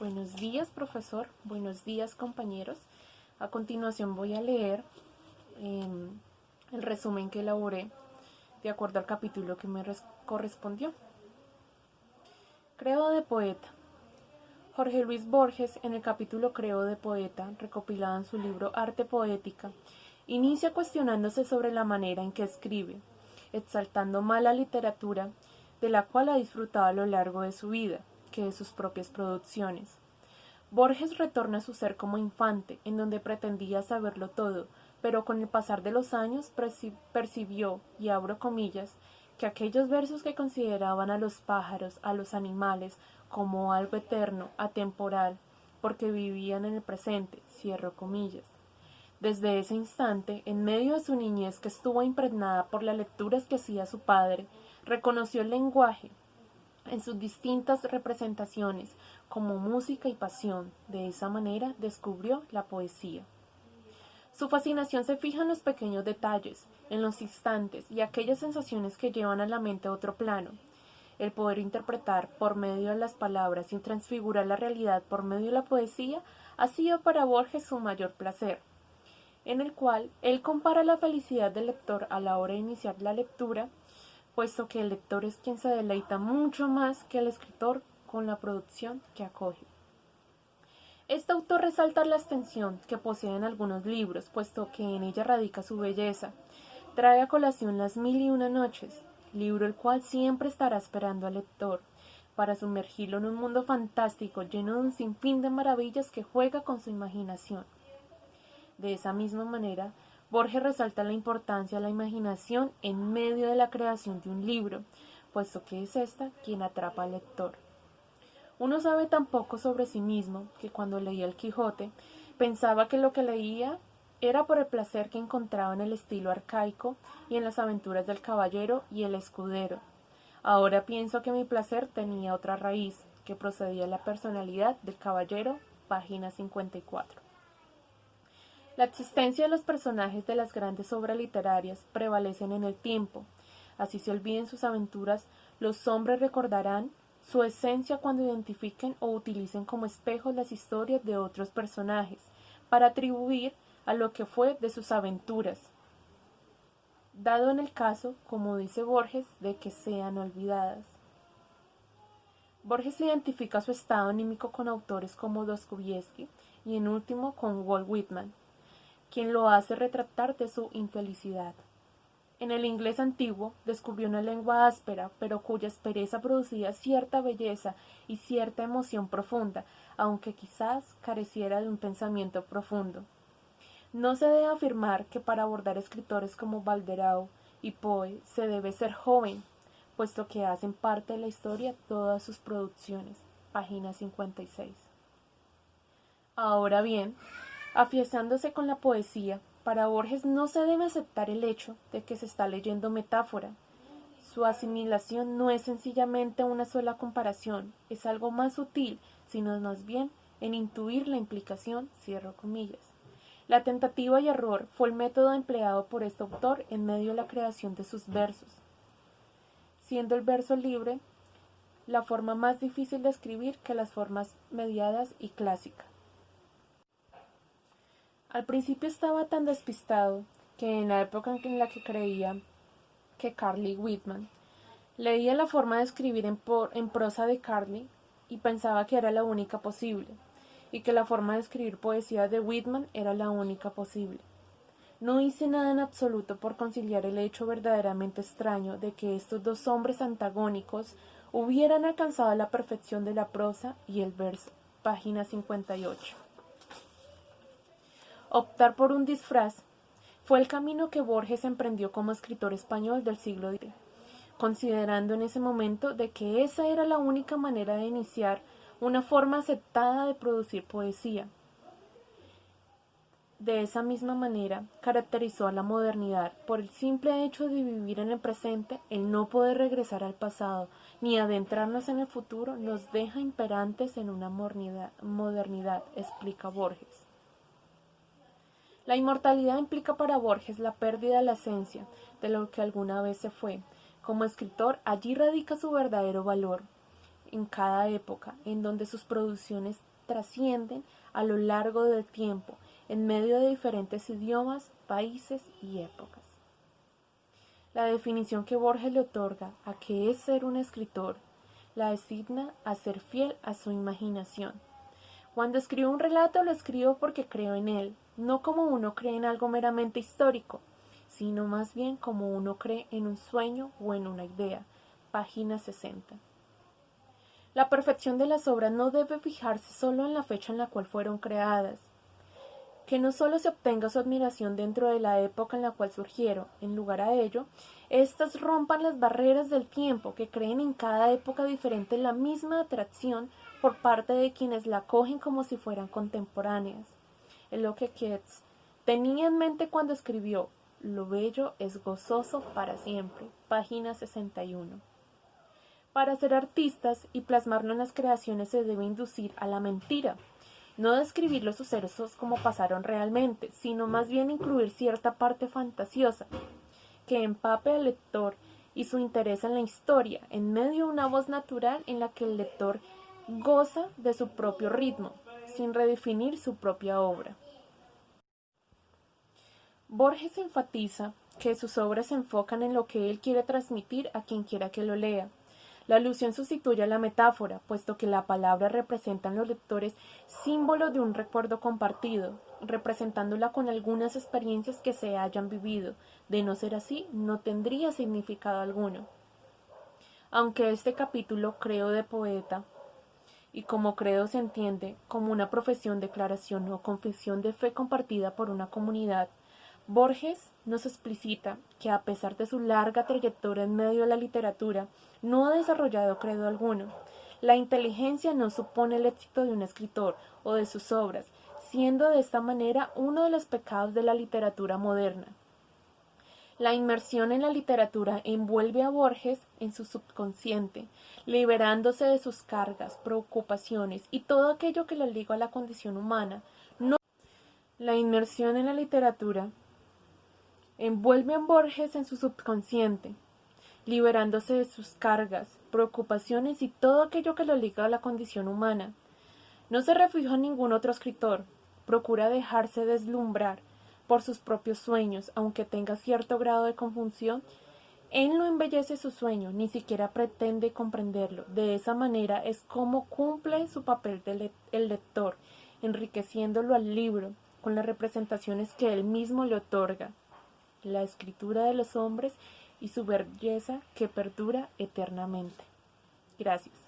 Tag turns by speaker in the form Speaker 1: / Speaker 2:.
Speaker 1: Buenos días, profesor. Buenos días, compañeros. A continuación voy a leer el resumen que elaboré de acuerdo al capítulo que me correspondió. Credo de poeta. Jorge Luis Borges, en el capítulo Credo de poeta, recopilado en su libro Arte Poética, inicia cuestionándose sobre la manera en que escribe, exaltando más la literatura de la cual ha disfrutado a lo largo de su vida que de sus propias producciones. Borges retorna a su ser como infante, en donde pretendía saberlo todo, pero con el pasar de los años percibió, y abro comillas, que aquellos versos que consideraban a los pájaros, a los animales, como algo eterno, atemporal, porque vivían en el presente, cierro comillas. Desde ese instante, en medio de su niñez que estuvo impregnada por las lecturas que hacía su padre, reconoció el lenguaje en sus distintas representaciones como música y pasión. De esa manera descubrió la poesía. Su fascinación se fija en los pequeños detalles, en los instantes y aquellas sensaciones que llevan a la mente a otro plano. El poder interpretar por medio de las palabras y transfigurar la realidad por medio de la poesía ha sido para Borges su mayor placer, en el cual él compara la felicidad del lector a la hora de iniciar la lectura, puesto que el lector es quien se deleita mucho más que el escritor con la producción que acoge. Este autor resalta la extensión que poseen algunos libros, puesto que en ella radica su belleza. Trae a colación Las mil y una noches, libro el cual siempre estará esperando al lector, para sumergirlo en un mundo fantástico lleno de un sinfín de maravillas que juega con su imaginación. De esa misma manera, Borges resalta la importancia de la imaginación en medio de la creación de un libro, puesto que es ésta quien atrapa al lector. Uno sabe tan poco sobre sí mismo que cuando leía El Quijote pensaba que lo que leía era por el placer que encontraba en el estilo arcaico y en las aventuras del caballero y el escudero. Ahora pienso que mi placer tenía otra raíz, que procedía de la personalidad del caballero, página 54. La existencia de los personajes de las grandes obras literarias prevalecen en el tiempo. Así se olviden sus aventuras, los hombres recordarán su esencia cuando identifiquen o utilicen como espejos las historias de otros personajes, para atribuir a lo que fue de sus aventuras, dado en el caso, como dice Borges, de que sean olvidadas. Borges identifica su estado anímico con autores como Dostoyevsky y en último con Walt Whitman, quien lo hace retratar de su infelicidad. En el inglés antiguo descubrió una lengua áspera, pero cuya aspereza producía cierta belleza y cierta emoción profunda, aunque quizás careciera de un pensamiento profundo. No se debe afirmar que para abordar escritores como Balderau y Poe se debe ser joven, puesto que hacen parte de la historia todas sus producciones. Página 56. Ahora bien, afianzándose con la poesía, para Borges no se debe aceptar el hecho de que se está leyendo metáfora. Su asimilación no es sencillamente una sola comparación, es algo más sutil, sino más bien en intuir la implicación, cierro comillas. La tentativa y error fue el método empleado por este autor en medio de la creación de sus versos, siendo el verso libre la forma más difícil de escribir que las formas mediadas y clásicas. Al principio estaba tan despistado que en la época en la que creía que Carly Whitman leía la forma de escribir en prosa de Carly y pensaba que era la única posible, y que la forma de escribir poesía de Whitman era la única posible. No hice nada en absoluto por conciliar el hecho verdaderamente extraño de que estos dos hombres antagónicos hubieran alcanzado la perfección de la prosa y el verso. Página 58. Optar por un disfraz fue el camino que Borges emprendió como escritor español del siglo XX, considerando en ese momento de que esa era la única manera de iniciar una forma aceptada de producir poesía. De esa misma manera, caracterizó a la modernidad por el simple hecho de vivir en el presente, el no poder regresar al pasado, ni adentrarnos en el futuro, nos deja imperantes en una modernidad, explica Borges. La inmortalidad implica para Borges la pérdida de la esencia, de lo que alguna vez se fue. Como escritor, allí radica su verdadero valor. En cada época en donde sus producciones trascienden a lo largo del tiempo, en medio de diferentes idiomas, países y épocas. La definición que Borges le otorga a qué es ser un escritor la designa a ser fiel a su imaginación. Cuando escribo un relato lo escribo porque creo en él, no como uno cree en algo meramente histórico, sino más bien como uno cree en un sueño o en una idea. Página 60. La perfección de las obras no debe fijarse solo en la fecha en la cual fueron creadas, que no solo se obtenga su admiración dentro de la época en la cual surgieron, en lugar a ello, éstas rompan las barreras del tiempo que creen en cada época diferente la misma atracción por parte de quienes la acogen como si fueran contemporáneas. Es lo que Keats tenía en mente cuando escribió Lo bello es gozoso para siempre, página 61. Para ser artistas y plasmarlo en las creaciones se debe inducir a la mentira, no describir los sucesos como pasaron realmente, sino más bien incluir cierta parte fantasiosa, que empape al lector y su interés en la historia, en medio de una voz natural en la que el lector goza de su propio ritmo, sin redefinir su propia obra. Borges enfatiza que sus obras se enfocan en lo que él quiere transmitir a quien quiera que lo lea. La alusión sustituye a la metáfora, puesto que la palabra representa en los lectores símbolo de un recuerdo compartido, representándola con algunas experiencias que se hayan vivido. De no ser así, no tendría significado alguno. Aunque este capítulo, Credo de poeta, y como credo se entiende como una profesión, declaración o confesión de fe compartida por una comunidad, Borges nos explicita que a pesar de su larga trayectoria en medio de la literatura, no ha desarrollado credo alguno. La inteligencia no supone el éxito de un escritor o de sus obras, siendo de esta manera uno de los pecados de la literatura moderna. La inmersión en la literatura envuelve a Borges en su subconsciente, liberándose de sus cargas, preocupaciones y todo aquello que le liga a la condición humana. La inmersión en la literatura envuelve a Borges en su subconsciente, liberándose de sus cargas, preocupaciones y todo aquello que lo liga a la condición humana. No se refugia en ningún otro escritor, procura dejarse deslumbrar por sus propios sueños, aunque tenga cierto grado de confusión. Él no embellece su sueño, ni siquiera pretende comprenderlo. De esa manera es como cumple su papel el lector, enriqueciéndolo al libro con las representaciones que él mismo le otorga. La escritura de los hombres y su belleza que perdura eternamente. Gracias.